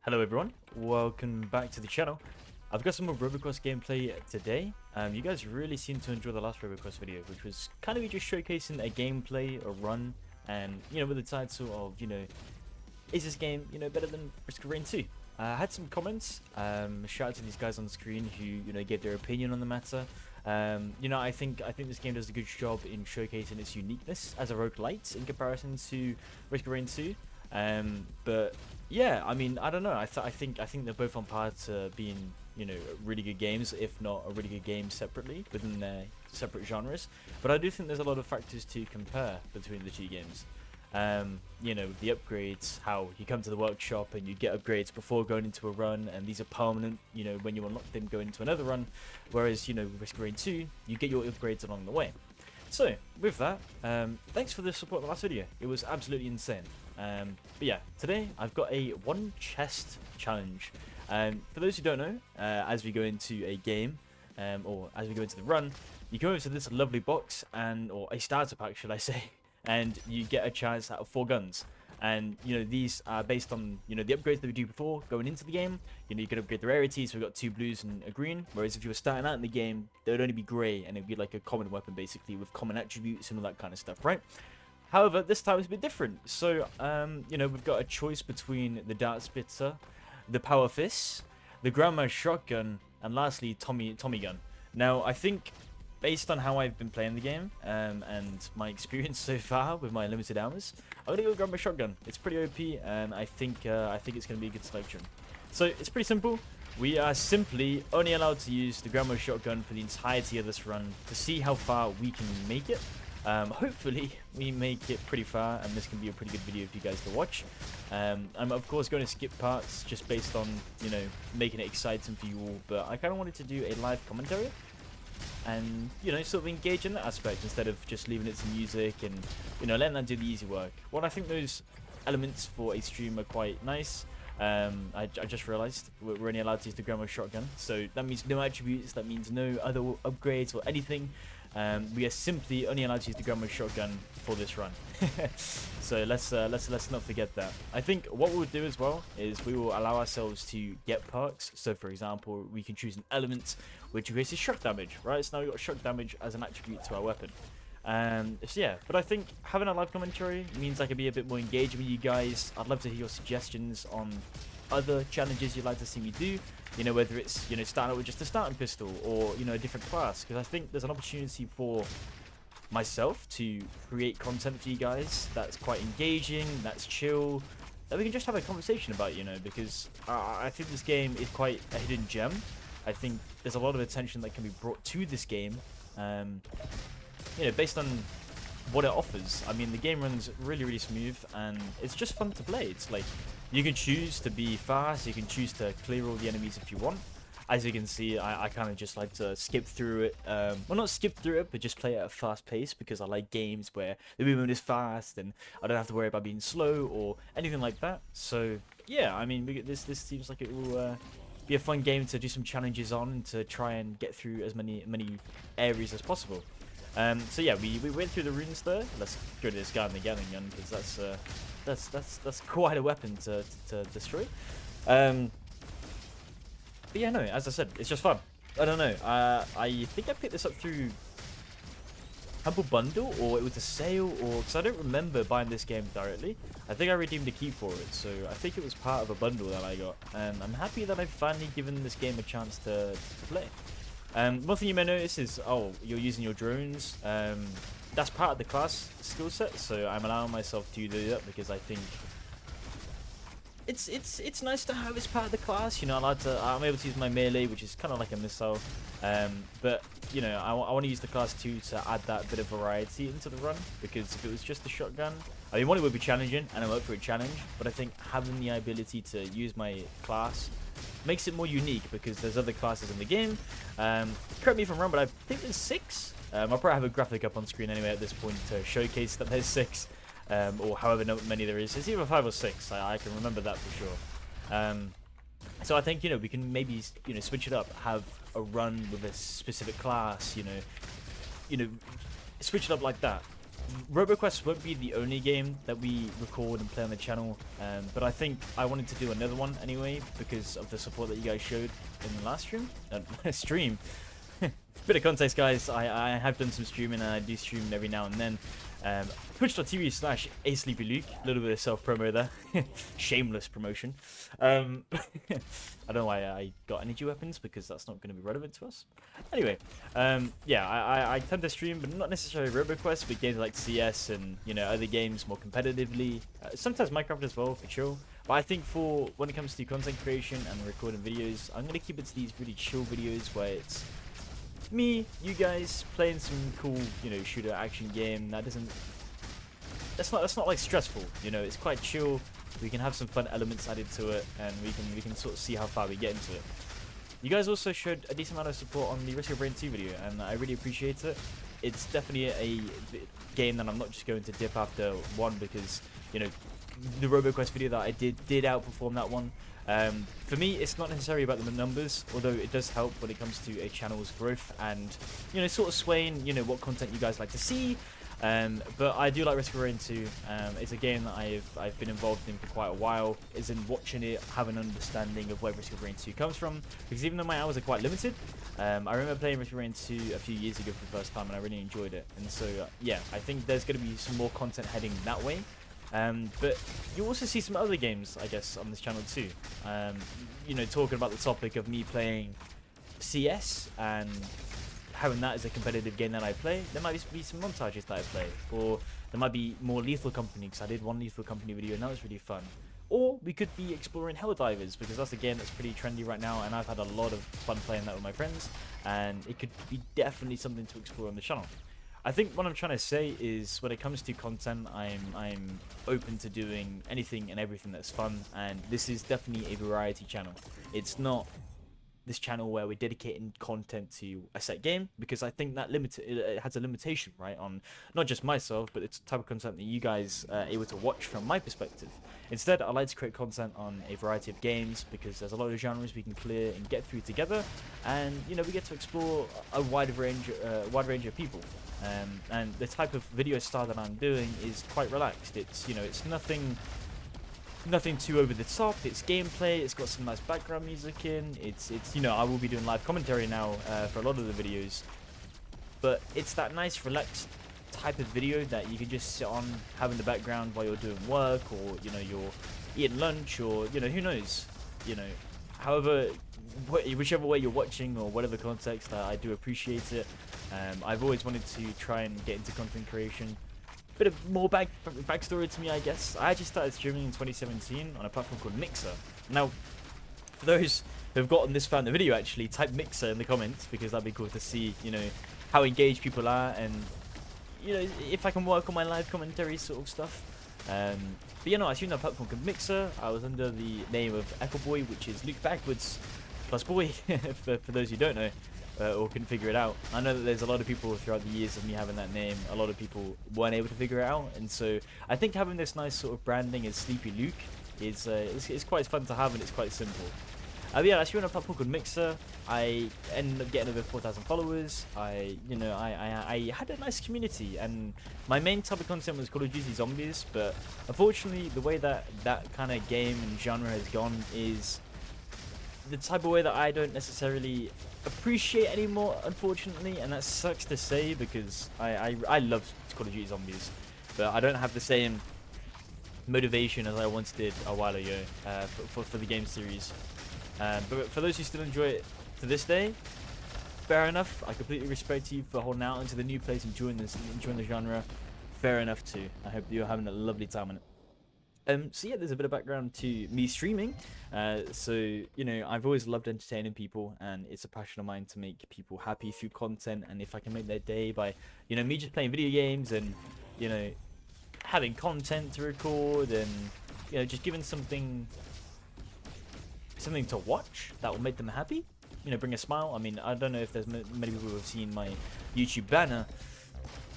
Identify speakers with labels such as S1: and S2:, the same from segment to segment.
S1: Hello everyone, welcome back to the channel. I've got some more Roboquest gameplay today. You guys really seem to enjoy the last Roboquest video, which was kind of me just showcasing a gameplay, a run, and with the title of, is this game, better than Risk of Rain 2? I had some comments, shout out to these guys on the screen who, gave their opinion on the matter. I think this game does a good job in showcasing its uniqueness as a roguelite in comparison to Risk of Rain 2. But yeah, I mean, I don't know. I think they're both on par to being, really good games, if not a really good game separately within their separate genres. But I do think there's a lot of factors to compare between the two games. With the upgrades, how you come to the workshop and you get upgrades before going into a run, and these are permanent, when you unlock them going into another run, whereas, with Risk of Rain 2, you get your upgrades along the way. So, with that, thanks for the support in the last video. It was absolutely insane. But yeah, today I've got a one chest challenge. For those who don't know, as we go into a game, or as we go into the run, you come over to this lovely box, or a starter pack should I say, and you get a chance out of 4 guns. And these are based on the upgrades that we do before going into the game. You can upgrade the rarities. So we've got 2 blues and a green, whereas if you were starting out in the game, they would only be grey, and it'd be like a common weapon basically with common attributes and all that kind of stuff, right? However, this time it's a bit different. So we've got a choice between the dart spitter, the power fist, the grandma's shotgun, and lastly Tommy gun. Now I think, based on how I've been playing the game and my experience so far with my limited hours, I'm gonna go grab my shotgun. It's pretty OP, and I think it's gonna be a good selection. So it's pretty simple. We are simply only allowed to use the grandma's shotgun for the entirety of this run to see how far we can make it. Hopefully we make it pretty far, and this can be a pretty good video for you guys to watch. I'm of course going to skip parts just based on making it exciting for you all, but I kind of wanted to do a live commentary and sort of engage in that aspect instead of just leaving it to music and letting that do the easy work. Well, I think those elements for a stream are quite nice. I just realized we're only allowed to use the grandma's shotgun, so that means no attributes, that means no other upgrades or anything. We are simply only allowed to use the grandma's shotgun for this run. So let's not forget that. I think what we'll do as well is we will allow ourselves to get perks. So for example, we can choose an element which increases shock damage, right? So now we've got shock damage as an attribute to our weapon. So yeah, but I think having a live commentary means I can be a bit more engaged with you guys. I'd love to hear your suggestions on other challenges you'd like to see me do, whether it's starting out with just a starting pistol or a different class, because I think there's an opportunity for myself to create content for you guys that's quite engaging, that's chill, that we can just have a conversation about, because I think this game is quite a hidden gem. I think there's a lot of attention that can be brought to this game, based on what it offers. I mean, the game runs really smooth, and it's just fun to play. It's like, you can choose to be fast, you can choose to clear all the enemies if you want. As you can see, I kind of just like to skip through it. Well, not skip through it, but just play at a fast pace, because I like games where the movement is fast and I don't have to worry about being slow or anything like that. So yeah, I mean, this seems like it will be a fun game to do some challenges on and to try and get through as many areas as possible. So yeah, we went through the runes there. Let's go to this guy in the Gatling gun, because that's quite a weapon to destroy. But yeah, no, as I said, it's just fun. I don't know. I think I picked this up through Humble Bundle, or it was a sale, or because I don't remember buying this game directly. I think I redeemed a key for it, so I think it was part of a bundle that I got. And I'm happy that I've finally given this game a chance to play. One thing you may notice is, you're using your drones. That's part of the class skill set, so I'm allowing myself to do that because I think it's nice to have as part of the class. I'm able to use my melee, which is kind of like a missile. But I want to use the class too to add that bit of variety into the run, because if it was just the shotgun, I mean, one, it would be challenging, and I'm up for a challenge. But I think having the ability to use my class makes it more unique, because there's other classes in the game. Correct me if I'm wrong, but I think there's 6. I'll probably have a graphic up on screen anyway at this point to showcase that there's 6, or however many there is. It's either 5 or 6. I can remember that for sure. So I think we can maybe switch it up, have a run with a specific class, switch it up like that. Roboquest won't be the only game that we record and play on the channel, but I think I wanted to do another one anyway because of the support that you guys showed in the last stream. Bit of context, guys. I have done some streaming and I do stream every now and then. Twitch.tv/asleepyluke. A little bit of self-promo there. Shameless promotion. I don't know why I got energy weapons because that's not going to be relevant to us. Anyway, yeah, I tend to stream, but not necessarily Roboquest, but games like CS and, you know, other games more competitively. Sometimes Minecraft as well for chill. But I think for when it comes to content creation and recording videos, I'm going to keep it to these really chill videos where it's me, you guys playing some cool, you know, shooter action game that doesn't. That's not like stressful, you know. It's quite chill. We can have some fun elements added to it, and we can sort of see how far we get into it. You guys also showed a decent amount of support on the Risk of Rain 2 video, and I really appreciate it. It's definitely a game that I'm not just going to dip after one because, you know, the Roboquest video that I did outperform that one. For me, it's not necessarily about the numbers, although it does help when it comes to a channel's growth and, you know, sort of swaying, you know, what content you guys like to see. But I do like Risk of Rain 2. It's a game that I've been involved in for quite a while. Is in watching it, have an understanding of where Risk of Rain 2 comes from. Because even though my hours are quite limited, I remember playing Risk of Rain 2 a few years ago for the first time, and I really enjoyed it. And so, yeah, I think there's going to be some more content heading that way. But you also see some other games, I guess, on this channel too. You know, talking about the topic of me playing CS and having that as a competitive game that I play, there might be some montages that I play, or there might be more Lethal Company, because I did one Lethal Company video and that was really fun. Or we could be exploring Helldivers, because that's a game that's pretty trendy right now, and I've had a lot of fun playing that with my friends, and it could be definitely something to explore on the channel. I think what I'm trying to say is when it comes to content, I'm open to doing anything and everything that's fun, and this is definitely a variety channel. It's not this channel where we're dedicating content to a set game, because I think that it has a limitation, right, on not just myself, but it's the type of content that you guys are able to watch from my perspective. Instead, I like to create content on a variety of games because there's a lot of genres we can clear and get through together, and you know, we get to explore a wide range of people. And the type of video style that I'm doing is quite relaxed. It's, you know, it's nothing too over the top. It's gameplay. It's got some nice background music in. It's you know, I will be doing live commentary now for a lot of the videos, but it's that nice relaxed type of video that you can just sit on, have in the background while you're doing work, or you know, you're eating lunch, or you know, who knows, you know, however, whichever way you're watching or whatever context, I do appreciate it. I've always wanted to try and get into content creation. Bit of more backstory to me, I guess. I actually started streaming in 2017 on a platform called Mixer. Now, for those who have gotten this far in the video, actually, type Mixer in the comments, because that'd be cool to see, you know, how engaged people are, and you know, if I can work on my live commentary sort of stuff. But you know, I streamed on a platform called Mixer. I was under the name of Echo Boy, which is Luke backwards plus boy, for those who don't know. Or couldn't figure it out. I know that there's a lot of people throughout the years of me having that name, a lot of people weren't able to figure it out, and so I think having this nice sort of branding as Sleepy Luke is it's quite fun to have, and it's quite simple. But yeah, I streamed on a platform called Mixer. I ended up getting over 4,000 followers. I had a nice community, and my main type of content was Call of Duty Zombies, but unfortunately the way that kind of game and genre has gone is the type of way that I don't necessarily appreciate anymore, unfortunately, and that sucks to say, because I love Call of Duty Zombies, but I don't have the same motivation as I once did a while ago for the game series. But for those who still enjoy it to this day, fair enough. I completely respect you for holding out into the new place, enjoying the genre. Fair enough too. I hope you're having a lovely time on it. So yeah, there's a bit of background to me streaming. So, you know, I've always loved entertaining people, and it's a passion of mine to make people happy through content. And if I can make their day by, you know, me just playing video games and, you know, having content to record, and, you know, just giving something to watch that will make them happy, you know, bring a smile. I mean, I don't know if there's many people who have seen my YouTube banner,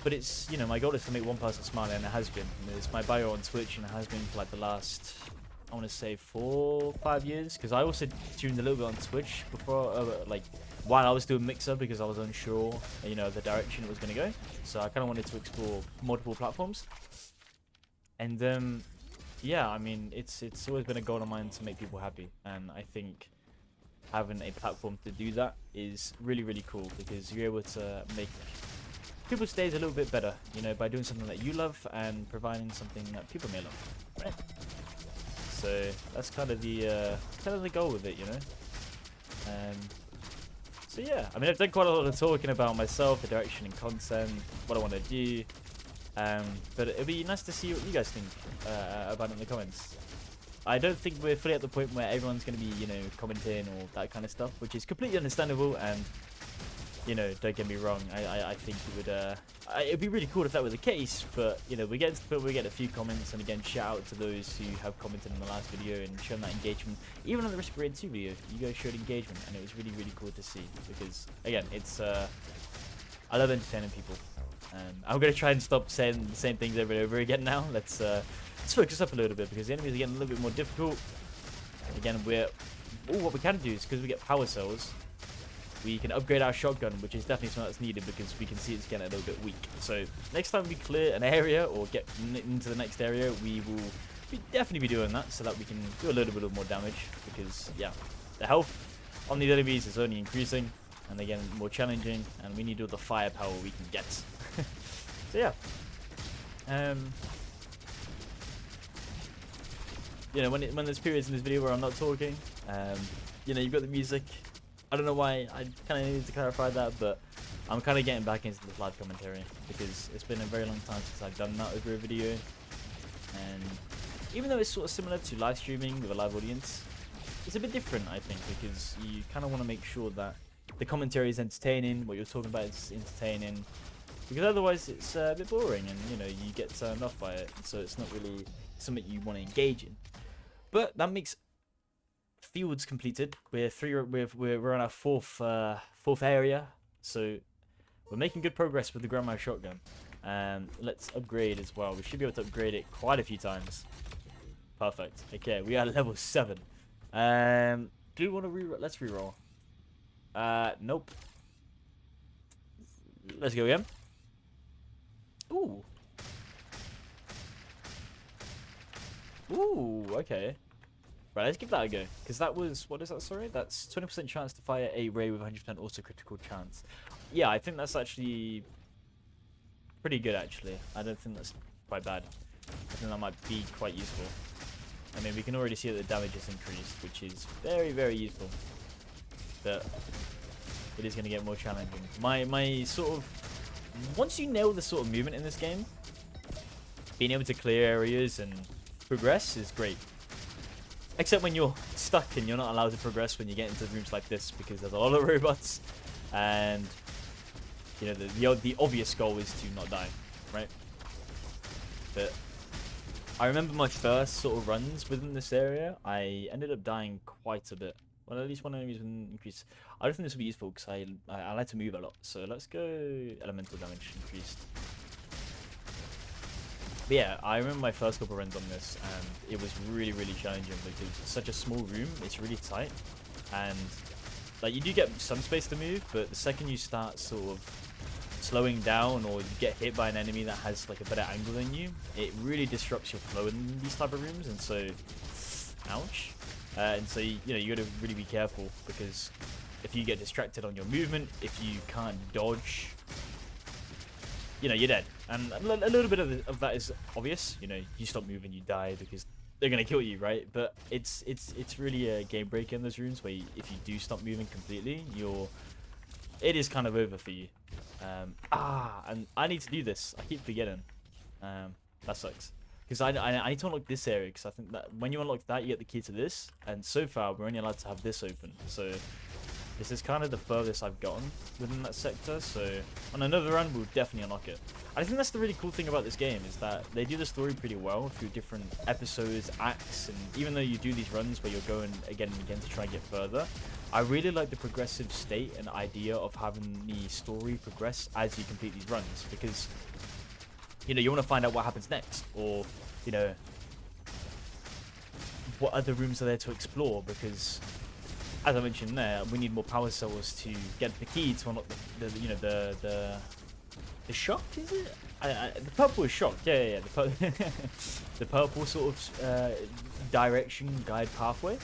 S1: but it's, you know, my goal is to make one person smile, and it has been. It's my bio on Twitch, and it has been for like the last, I want to say 4 or 5 years, because I also streamed a little bit on Twitch before, like while I was doing Mixer, because I was unsure, you know, the direction it was going to go. So I kind of wanted to explore multiple platforms. And yeah, I mean, it's always been a goal of mine to make people happy, and I think having a platform to do that is really, really cool, because you're able to make people's days a little bit better, you know, by doing something that you love and providing something that people may love, right? So that's kind of the goal with it, you know. So yeah, I mean, I've done quite a lot of talking about myself, the direction and content, what I want to do. But it'd be nice to see what you guys think about it in the comments. I don't think we're fully at the point where everyone's going to be, you know, commenting or that kind of stuff, which is completely understandable. And, you know, don't get me wrong, I think it would, it'd be really cool if that was the case. But, you know, we get a few comments, and again, shout out to those who have commented in the last video and shown that engagement. Even on the Risk Raid 2 video, you guys showed engagement, and it was really, really cool to see, because, again, it's, I love entertaining people. I'm going to try and stop saying the same things over and over again now. Let's focus up a little bit, because the enemies are getting a little bit more difficult. And again, what we can do is, because we get power cells, we can upgrade our shotgun, which is definitely something that's needed, because we can see it's getting a little bit weak. So next time we clear an area or get into the next area, we will definitely be doing that, so that we can do a little bit of more damage, because yeah, the health on these enemies is only increasing, and they're getting more challenging, and we need all the firepower we can get. So yeah, you know, when there's periods in this video where I'm not talking, you know, you've got the music. I don't know why I kind of needed to clarify that, but I'm kind of getting back into the live commentary, because it's been a very long time since I've done that over a video. And even though it's sort of similar to live streaming with a live audience, it's a bit different, I think, because you kind of want to make sure that the commentary is entertaining, what you're talking about is entertaining, because otherwise it's a bit boring, and you know, you get turned off by it, so it's not really something you want to engage in. But that makes fields completed. We're on our fourth area, so we're making good progress with the Grandma shotgun. Let's upgrade as well. We should be able to upgrade it quite a few times. Perfect. Okay, we are level 7. Do we want to reroll? Let's reroll. Nope. Let's go again. Ooh. Ooh, okay. Right, let's give that a go. Because that was, what is that, sorry? That's 20% chance to fire a ray with 100% also critical chance. Yeah, I think that's actually pretty good, actually. I don't think that's quite bad. I think that might be quite useful. I mean, we can already see that the damage is increased, which is very, very useful. But it is going to get more challenging. My sort of... Once you nail the sort of movement in this game, being able to clear areas and progress is great. Except when you're stuck and you're not allowed to progress when you get into rooms like this, because there's a lot of robots, and you know, the obvious goal is to not die, right? But I remember my first sort of runs within this area, I ended up dying quite a bit. Well, at least one enemy was increased. I don't think this will be useful, because I like to move a lot. So let's go elemental damage increased. But yeah, I remember my first couple runs on this, and it was really, really challenging, because it's such a small room, it's really tight, and like you do get some space to move, but the second you start sort of slowing down, or you get hit by an enemy that has like a better angle than you, it really disrupts your flow in these type of rooms, and so, ouch. And so you know, you got to really be careful, because if you get distracted on your movement, if you can't dodge, you know, you're dead. And a little bit of that is obvious. You know, you stop moving, you die, because they're gonna kill you, right? But it's really a game breaker in those rooms where if you do stop moving completely, it is kind of over for you. And I need to do this. I keep forgetting. That sucks. Because I need to unlock this area, because I think that when you unlock that, you get the key to this. And so far, we're only allowed to have this open. So this is kind of the furthest I've gotten within that sector. So on another run, we'll definitely unlock it. I think that's the really cool thing about this game, is that they do the story pretty well through different episodes, acts, and even though you do these runs where you're going again and again to try and get further, I really like the progressive state and idea of having the story progress as you complete these runs, because you know, you want to find out what happens next, or you know, what other rooms are there to explore, because as I mentioned there, we need more power cells to get the key to unlock the you know the shock, is it? The purple is shock. Yeah. The purple sort of direction guide pathway.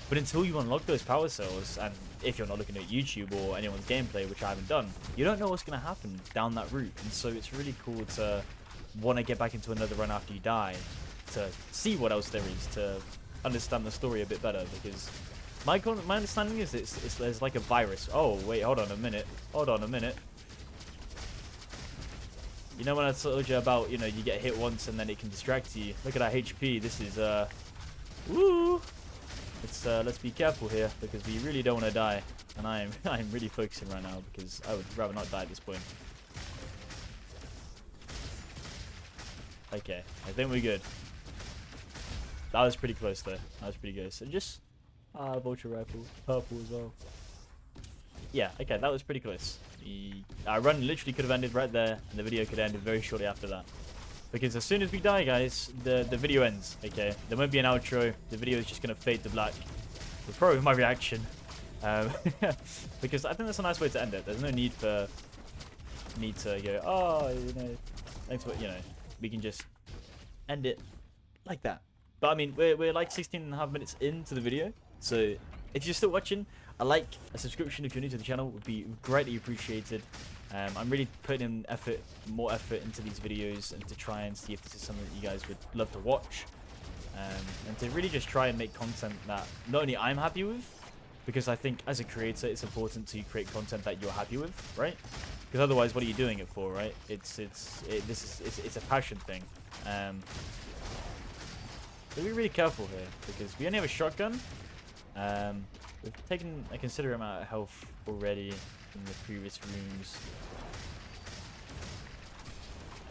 S1: But until you unlock those power cells, and if you're not looking at YouTube or anyone's gameplay, which I haven't done, you don't know what's going to happen down that route. And so it's really cool to want to get back into another run after you die, to see what else there is, to understand the story a bit better. Because my understanding is there's like a virus. Oh, wait, hold on a minute. You know when I told you about, you get hit once and then it can distract you? Look at that HP. This is, woo! Let's be careful here, because we really don't want to die. And I'm really focusing right now, because I would rather not die at this point. Okay, I think we're good. That was pretty close though. That was pretty good. So just, vulture rifle, purple as well. Yeah, okay, that was pretty close. Our run literally could have ended right there, and the video could have ended very shortly after that. Because as soon as we die, guys, the video ends, okay? There won't be an outro. The video is just going to fade to black. With probably my reaction. Because I think that's a nice way to end it. There's no need for me to go, oh, thanks for, we can just end it like that. But I mean, we're like 16.5 minutes into the video. So if you're still watching, a like, a subscription if you're new to the channel would be greatly appreciated. I'm really putting in more effort into these videos, and to try and see if this is something that you guys would love to watch. And to really just try and make content that not only I'm happy with, because I think as a creator it's important to create content that you're happy with, right? Because otherwise, what are you doing it for, right? It's a passion thing. So be really careful here, because we only have a shotgun. We've taken a considerable amount of health already in the previous rooms.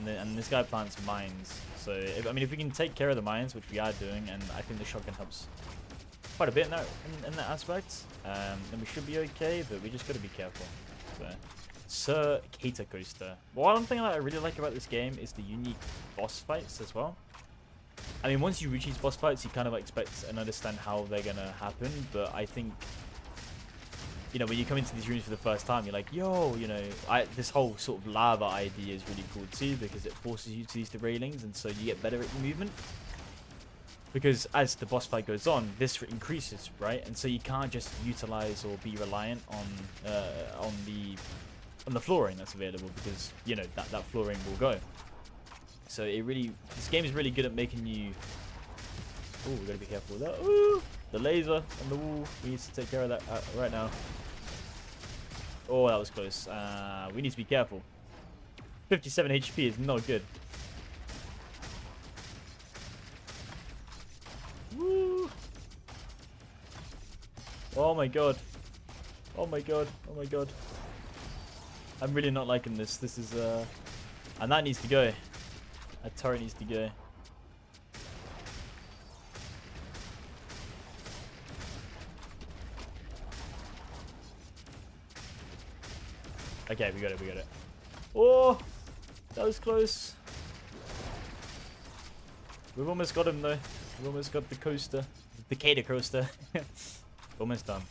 S1: And this guy plants mines. So, if we can take care of the mines, which we are doing, and I think the shotgun helps quite a bit in that aspect, then we should be okay, but we just got to be careful. So, Sir Cater Coaster. One thing that I really like about this game is the unique boss fights as well. I mean, once you reach these boss fights, you kind of expect and understand how they're going to happen, but I think, when you come into these rooms for the first time, you're like, yo, this whole sort of lava idea is really cool too, because it forces you to use the railings, and so you get better at your movement. Because as the boss fight goes on, this increases, right? And so you can't just utilize or be reliant on the flooring that's available, because, that flooring will go. So this game is really good at making you... Oh, we gotta be careful with that. Ooh, the laser on the wall. We need to take care of that right now. Oh, that was close. We need to be careful. 57 HP is not good. Woo! Oh my god. Oh my god. Oh my god. I'm really not liking this. This is and that needs to go. That turret needs to go. Okay, we got it. Oh, that was close. We've almost got him though. We've almost got the coaster. The Cater Coaster. Almost done.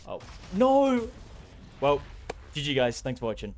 S1: Oh, no! Well, GG guys, thanks for watching.